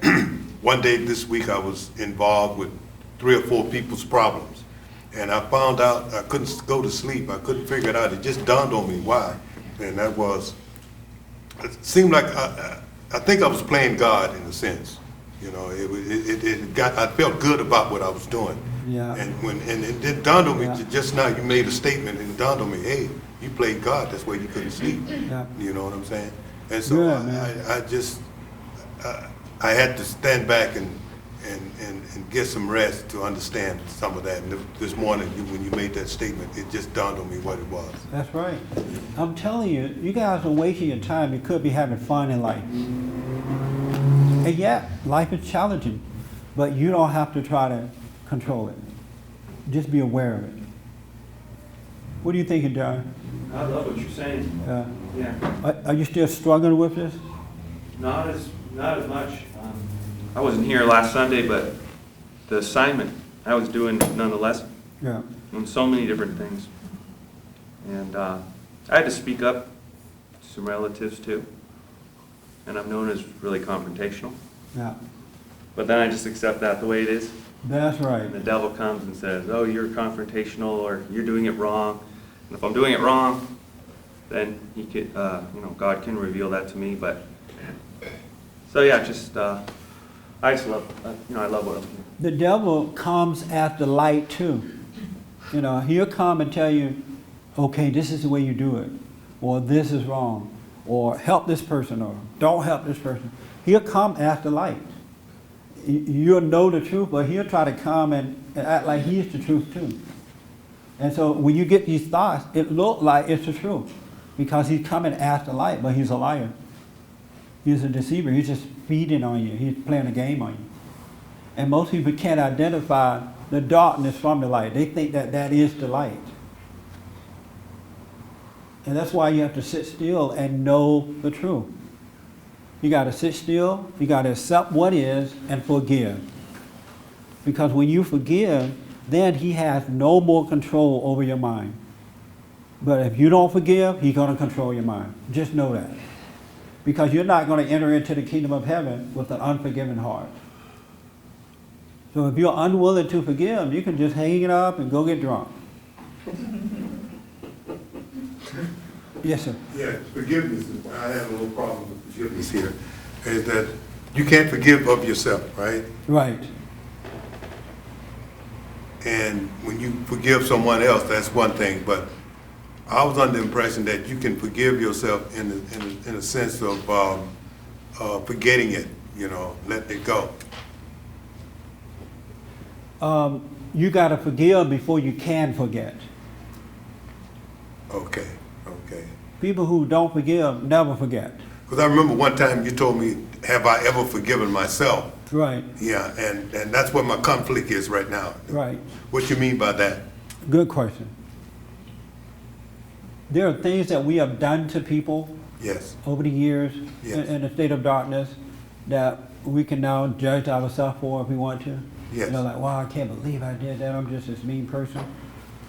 one day this week I was involved with 3 or 4 people's problems. And I found out I couldn't go to sleep. I couldn't figure it out. It just dawned on me why. And that was, it seemed like I think I was playing God in a sense. You know, I felt good about what I was doing. Yeah. And it dawned on me just now. You made a statement, and it dawned on me, hey, you played God. That's why you couldn't sleep. Yeah. You know what I'm saying? And so Good, I had to stand back and get some rest to understand some of that. And this morning, when you made that statement, it just dawned on me what it was. That's right. I'm telling you, you guys are wasting your time. You could be having fun in life. And yeah, life is challenging, but you don't have to try to control it. Just be aware of it. What are you thinking, John? I love what you're saying. Yeah. Are you still struggling with this? Not as much. I wasn't here last Sunday, but the assignment I was doing nonetheless. Yeah. On so many different things. And I had to speak up to some relatives too. And I'm known as really confrontational. Yeah. But then I just accept that the way it is. That's right. And the devil comes and says, oh, you're confrontational, or you're doing it wrong. And if I'm doing it wrong, then he could, God can reveal that to me. But so yeah, I just love, I love what I'm doing. The devil comes at the light too. You know, he'll come and tell you, okay, this is the way you do it, or this is wrong, or help this person, or don't help this person. He'll come at the light. You'll know the truth, but he'll try to come and act like he's the truth too. And so when you get these thoughts, it looks like it's the truth, because he's coming at the light, but he's a liar. He's a deceiver. He's just feeding on you. He's playing a game on you. And most people can't identify the darkness from the light. They think that that is the light. And that's why you have to sit still and know the truth. You got to sit still. You got to accept what is and forgive. Because when you forgive, then he has no more control over your mind. But if you don't forgive, he's going to control your mind. Just know that. Because you're not going to enter into the kingdom of heaven with an unforgiving heart. So if you're unwilling to forgive, you can just hang it up and go get drunk. Yes, sir. Yeah, forgiveness. I have a little problem with forgiveness here. Is that you can't forgive of yourself, right? Right. And when you forgive someone else, that's one thing. But I was under the impression that you can forgive yourself in a sense of forgetting it, letting it go. You got to forgive before you can forget. Okay. People who don't forgive never forget. Because I remember one time you told me, have I ever forgiven myself? Right. Yeah, and that's what my conflict is right now. Right. What you mean by that? Good question. There are things that we have done to people Yes. over the years Yes. in a state of darkness, that we can now judge ourselves for if we want to? Yes. You know, like, wow, I can't believe I did that. I'm just this mean person.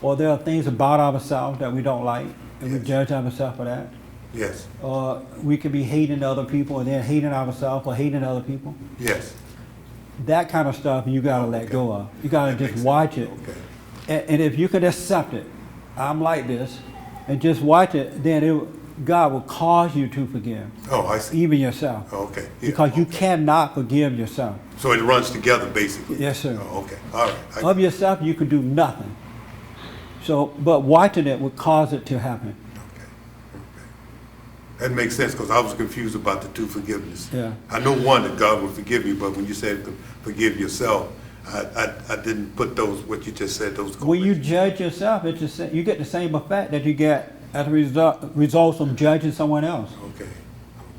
Or there are things about ourselves that we don't like, and we Yes. judge ourselves for that. Yes, Or we could be hating other people and then hating ourselves or hating other people. yes. That kind of stuff you gotta let Okay. go of. You gotta That just makes watch sense. it. Okay. And if you could accept it, I'm like this, and just watch it, then God will cause you to forgive, Oh, I see. even yourself. Okay. Yeah, Because you okay. cannot forgive yourself. So it runs together, basically? Yes, sir. Oh, okay, all right. Of yourself, you can do nothing. So, but watching it would cause it to happen. That makes sense, because I was confused about the two forgiveness. Yeah. I know one, that God will forgive you, but when you said to forgive yourself, I didn't put those, what you just said, those When you correlations. judge yourself, it's just, you get the same effect that you get as a result from judging someone else. Okay,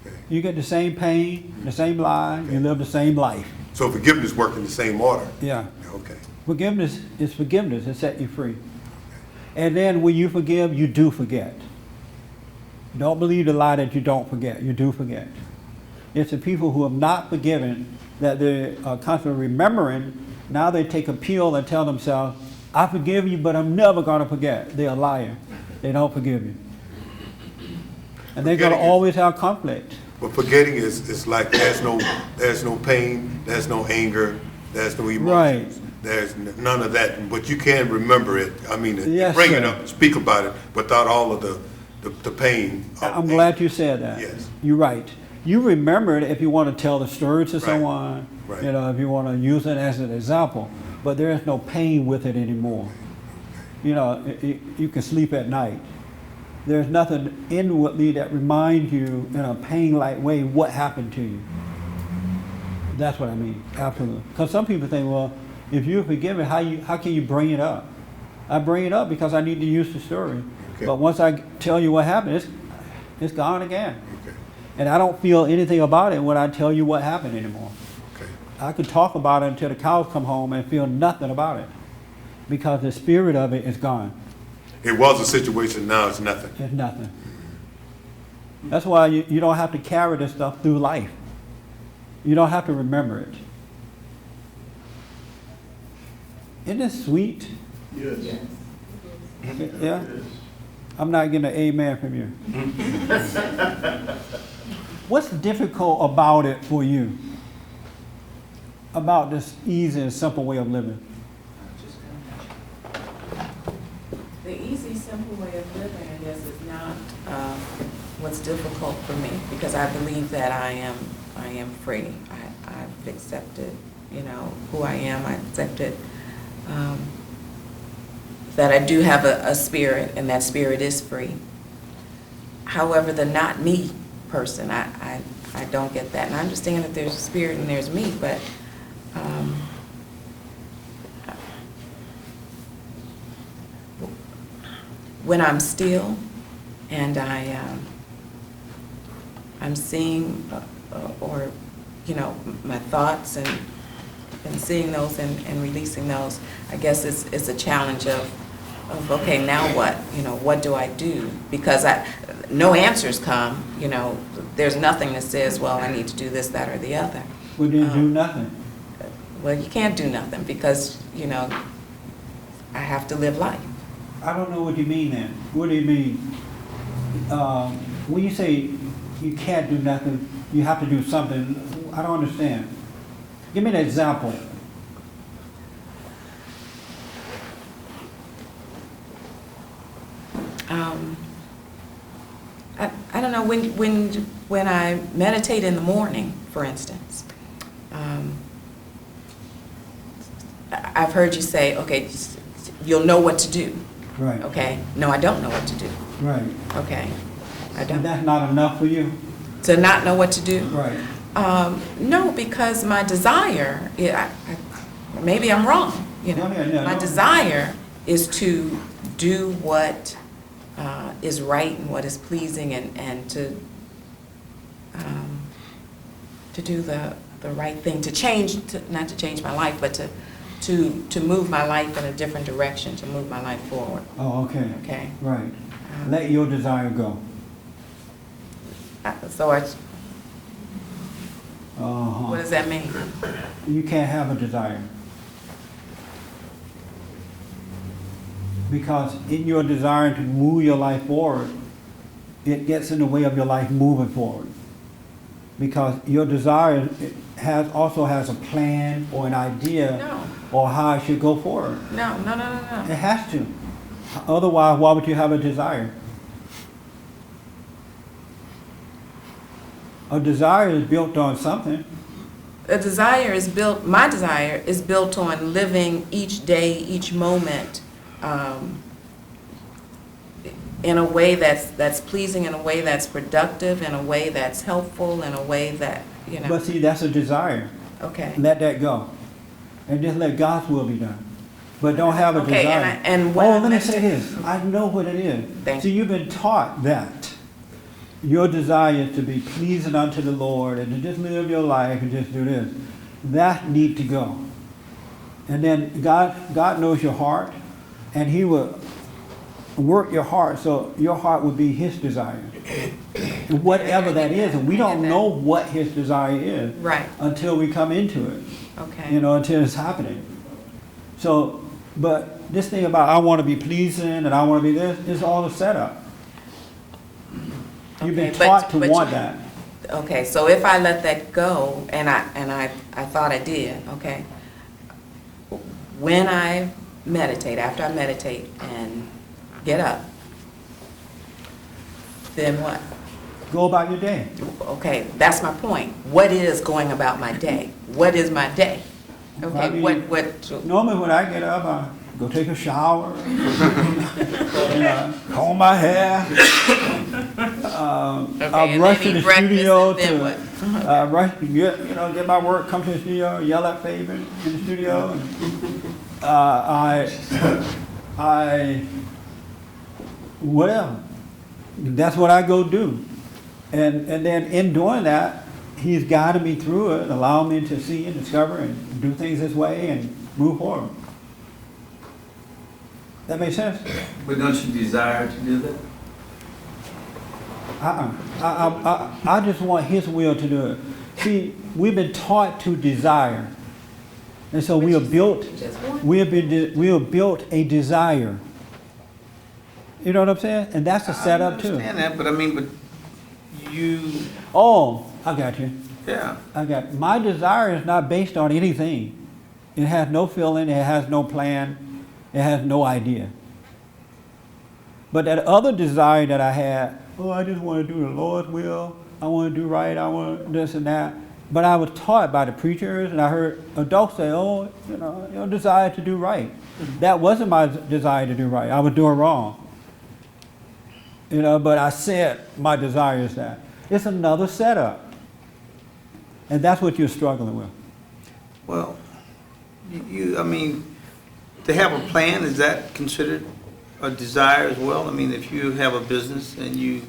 okay. You get the same pain, the same lie, you live the same life. So forgiveness work in the same order? Yeah. Okay, Forgiveness is forgiveness. It set you free. And then when you forgive, you do forget. Don't believe the lie that you don't forget. You do forget. It's the people who have not forgiven that they're constantly remembering. Now they take a pill and tell themselves, I forgive you, but I'm never going to forget. They're a liar. They don't forgive you. And they're going to Forgetting is- always have conflict. but forgetting is like, there's no pain, there's no anger, there's no emotions. Right. There's none of that, but you can remember it. I mean, Yes, bring it sir. up and speak about it without all of the pain. of I'm anger. glad you said that. Yes. You're right. You remember it if you want to tell the story to Right. someone, Right. you know, if you want to use it as an example, but there is no pain with it anymore. You know, you can sleep at night. There's nothing inwardly that reminds you in a pain-like way what happened to you. That's what I mean, absolutely. Because some people think, well, if you're forgiven, how can you bring it up? I bring it up because I need to use the story. Okay. But once I tell you what happened, it's gone again. Okay, And I don't feel anything about it when I tell you what happened anymore. okay. I can talk about it until the cows come home and feel nothing about it because the spirit of it is gone. It was a situation, now it's nothing. It's nothing. That's why you don't have to carry this stuff through life. You don't have to remember it. Isn't it sweet? Yes. Yeah? I'm not getting an amen from you. What's difficult about it for you? About this easy and simple way of living? The easy, simple way of living, I guess, is not what's difficult for me, because I believe that I am free. I've accepted, you know, who I am. I accepted that I do have a spirit, and that spirit is free. However, the not me person, I don't get that. And I understand that there's a spirit and there's me, but when I'm still and I'm seeing or you know, my thoughts and seeing those and releasing those, I guess it's a challenge of okay, now what? You know, what do I do? Because no answers come, you know, there's nothing that says, well, I need to do this, that, or the other. We didn't do nothing. Well, you can't do nothing because, you know, I have to live life. I don't know what you mean then. What do you mean? When you say you can't do nothing, you have to do something, I don't understand. Give me an example. I don't know, when I meditate in the morning, for instance, I've heard you say, okay, you'll know what to do. Right. Okay, no, I don't know what to do. Right. Okay, I And don't. that's not enough for you? To not know what to do? Right. No, because my desire, maybe I'm wrong, you know. No. My desire is to do what is right and what is pleasing and to do the right thing, to change, not to change my life, but to move my life in a different direction, to move my life forward. Oh, okay. Okay. Right. Let your desire go. So What does that mean? You can't have a desire. Because in your desire to move your life forward, it gets in the way of your life moving forward. Because your desire also has a plan or an idea or how it should go forward. No. It has to. Otherwise, why would you have a desire? A desire is built on something. My desire is built on living each day, each moment, in a way that's pleasing, in a way that's productive, in a way that's helpful, in a way that, you know. But see, that's a desire. Okay. Let that go. And just let God's will be done. But don't have a Okay, desire. Let me say this. I know what it is. See, you've been taught that your desire is to be pleasing unto the Lord and to just live your life and just do this. That need to go. And then God knows your heart, and He will work your heart so your heart will be His desire. And whatever that is, and we don't know what His desire is until we come into it. Okay. You know, until it's happening. So, but this thing about I want to be pleasing and I want to be this is all a setup. You've been taught to want that. Okay, so if I let that go, and I thought I did, okay, when I meditate, after I meditate and get up, then what? Go about your day. Okay, that's my point. What is going about my day? What is my day? Okay, I mean, normally when I get up, I go take a shower, comb my hair. I rush to the studio to get my work, come to the studio, yell at Fabian in the studio. Whatever. That's what I go do. And then in doing that, He's guided me through it, allowing me to see and discover and do things this way and move forward. That makes sense? But don't you desire to do that? I just want His will to do it. See, we've been taught to desire. And so we are built a desire. You know what I'm saying? And that's a setup too. I understand that, but I mean, but you... Oh, I got you. Yeah. My desire is not based on anything. It has no feeling, it has no plan, it has no idea. But that other desire that I had, I just want to do the Lord's will, I want to do right, I want this and that. But I was taught by the preachers, and I heard adults say, your desire to do right. That wasn't my desire to do right. I was doing wrong. But I said my desire is that. It's another setup. And that's what you're struggling with. Well, I mean, to have a plan, is that considered a desire as well? I mean, if you have a business and you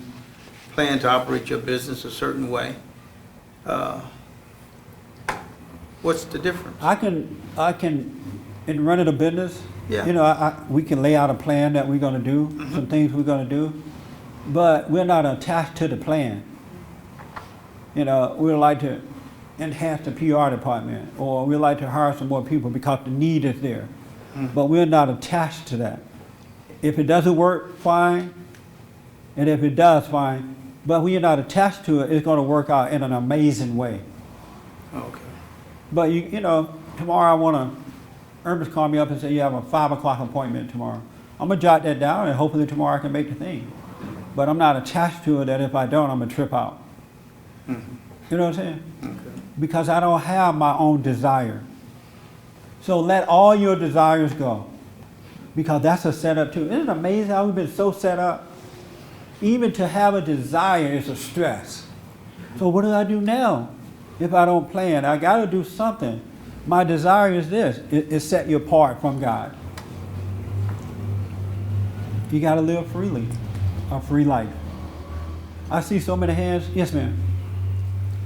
plan to operate your business a certain way, what's the difference? I can, in running a business, yeah. We can lay out a plan that we're going to do, some things we're going to do, but we're not attached to the plan. We'd like to enhance the PR department, or we'd like to hire some more people because the need is there. But we're not attached to that. If it doesn't work, fine. And if it does, fine. But when you're not attached to it, it's going to work out in an amazing way. Okay. But tomorrow Ernest called me up and said, you have a 5 o'clock appointment tomorrow. I'm going to jot that down, and hopefully tomorrow I can make the thing. But I'm not attached to it that if I don't, I'm going to trip out. You know what I'm saying? Okay. Because I don't have my own desire. So let all your desires go. Because that's a setup too. Isn't it amazing how we've been so set up? Even to have a desire is a stress. So what do I do now if I don't plan? I got to do something. My desire is this. It set you apart from God. You got to live freely, a free life. I see so many hands. Yes, ma'am.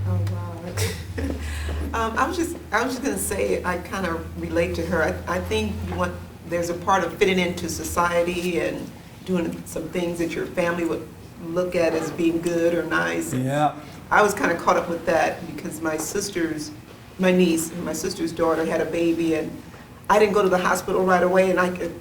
Oh, wow. I was just going to say, I kind of relate to her. I think there's a part of fitting into society and doing some things that your family would look at as being good or nice. Yeah. I was kind of caught up with that because my niece and my sister's daughter had a baby, and I didn't go to the hospital right away, and I could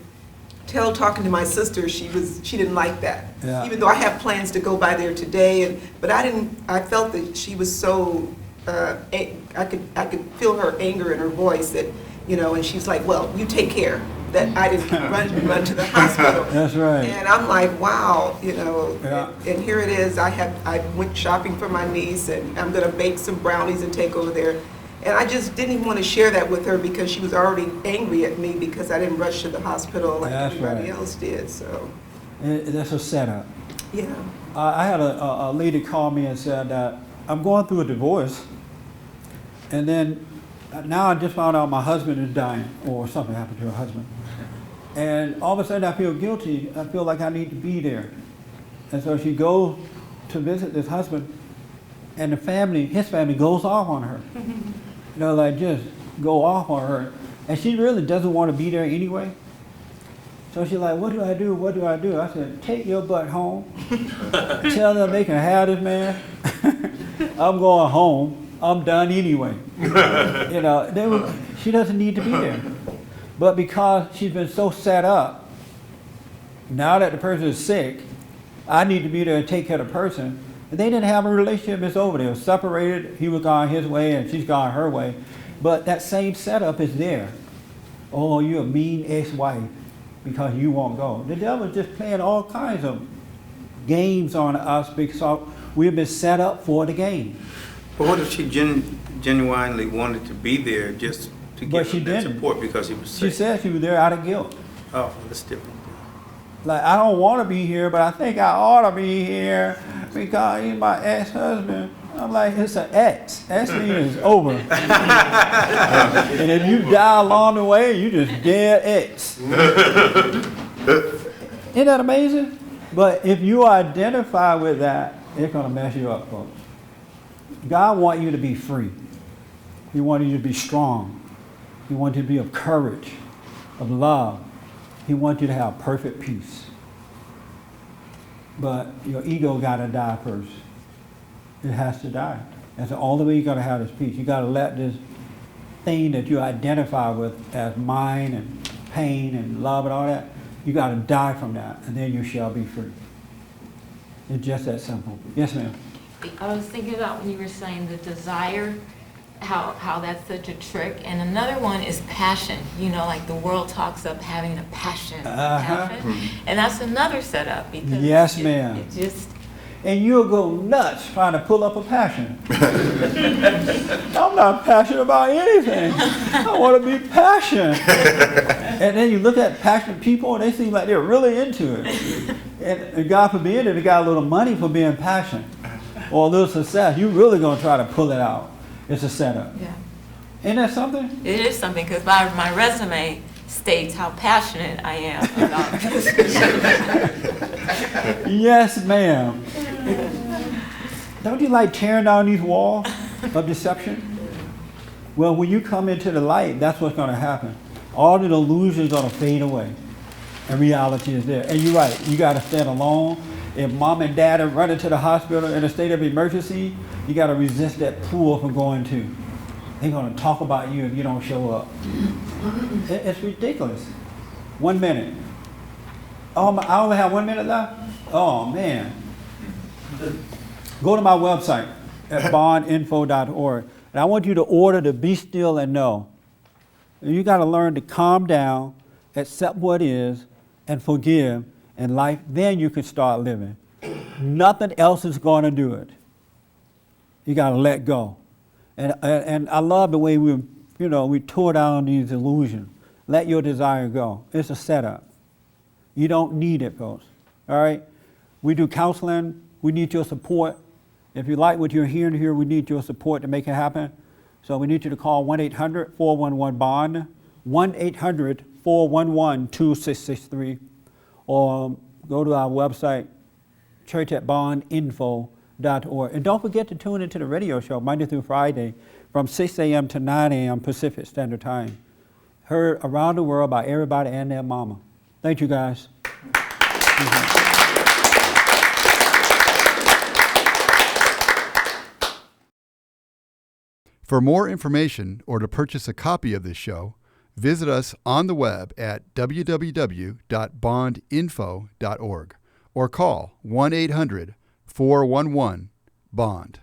tell talking to my sister she didn't like that. Yeah. Even though I have plans to go by there today, but I felt that she was so, I could feel her anger in her voice that, and she's like, well, you take care, that I didn't run to the hospital. That's right. And I'm like, wow, Yeah. and here it is, I went shopping for my niece, and I'm gonna bake some brownies and take over there. And I just didn't even want to share that with her because she was already angry at me because I didn't rush to the hospital like That's everybody right. else did, so, That's a setup. yeah. I had a lady call me and said that I'm going through a divorce, and then now I just found out my husband is dying, or something happened to her husband. And all of a sudden I feel guilty. I feel like I need to be there. And so she goes to visit this husband, and his family goes off on her. Like just go off on her. And she really doesn't want to be there anyway. So she's like, what do I do? What do I do? I said, take your butt home. Tell them they can have this man. I'm going home. I'm done anyway. She doesn't need to be there. But because she's been so set up, now that the person is sick, I need to be there and take care of the person. And they didn't have a relationship, it's over. They were separated, he was gone his way and she's gone her way. But that same setup is there. Oh, you're a mean ex-wife because you won't go. The devil's just playing all kinds of games on us because we've been set up for the game. But what if she genuinely wanted to be there just to give him that support because he was sick? She said she was there out of guilt. Oh, that's different. Like, I don't want to be here, but I think I ought to be here because he's my ex-husband. I'm like, it's an ex. Ex means over. And if you die along the way, you just dead ex. Isn't that amazing? But if you identify with that, it's going to mess you up, folks. God wants you to be free. He wants you to be strong. He wants you to be of courage, of love. He wants you to have perfect peace. But your ego got to die first. It has to die. That's the only way you're going to have this peace. You got to let this thing that you identify with as mine and pain and love and all that, you got to die from that, and then you shall be free. It's just that simple. Yes, ma'am. I was thinking about when you were saying the desire, how that's such a trick. And another one is passion. Like the world talks up having a passion. And that's another setup because yes, ma'am. It just. And you'll go nuts trying to pull up a passion. I'm not passionate about anything. I want to be passionate. And then you look at passionate people and they seem like they're really into it. And God forbid if they got a little money for being passionate or a little success, you're really going to try to pull it out. It's a setup. Yeah. Isn't that something? It is something because my resume states how passionate I am about this. Yes, ma'am. Don't you like tearing down these walls of deception? Well, when you come into the light, that's what's going to happen. All the illusions are going to fade away. And reality is there. And you're right, you got to stand alone. If mom and dad are running to the hospital in a state of emergency, you got to resist that pull from going to. They're going to talk about you if you don't show up. It's ridiculous. 1 minute. Oh, I only have 1 minute left? Oh, man. Go to my website at bondinfo.org. And I want you to order the Be Still and Know. You got to learn to calm down, accept what is, and forgive in life. Then you can start living. Nothing else is going to do it. You got to let go. And I love the way we tore down these illusions. Let your desire go. It's a setup. You don't need it, folks. All right? We do counseling. We need your support. If you like what you're hearing here, we need your support to make it happen. So we need you to call 1-800-411-BOND, 1-800-411-2663, or go to our website, church@bondinfo.org. And don't forget to tune into the radio show Monday through Friday from 6 a.m. to 9 a.m. Pacific Standard Time. Heard around the world by everybody and their mama. Thank you, guys. For more information or to purchase a copy of this show, visit us on the web at www.bondinfo.org or call 1-800-411-BOND.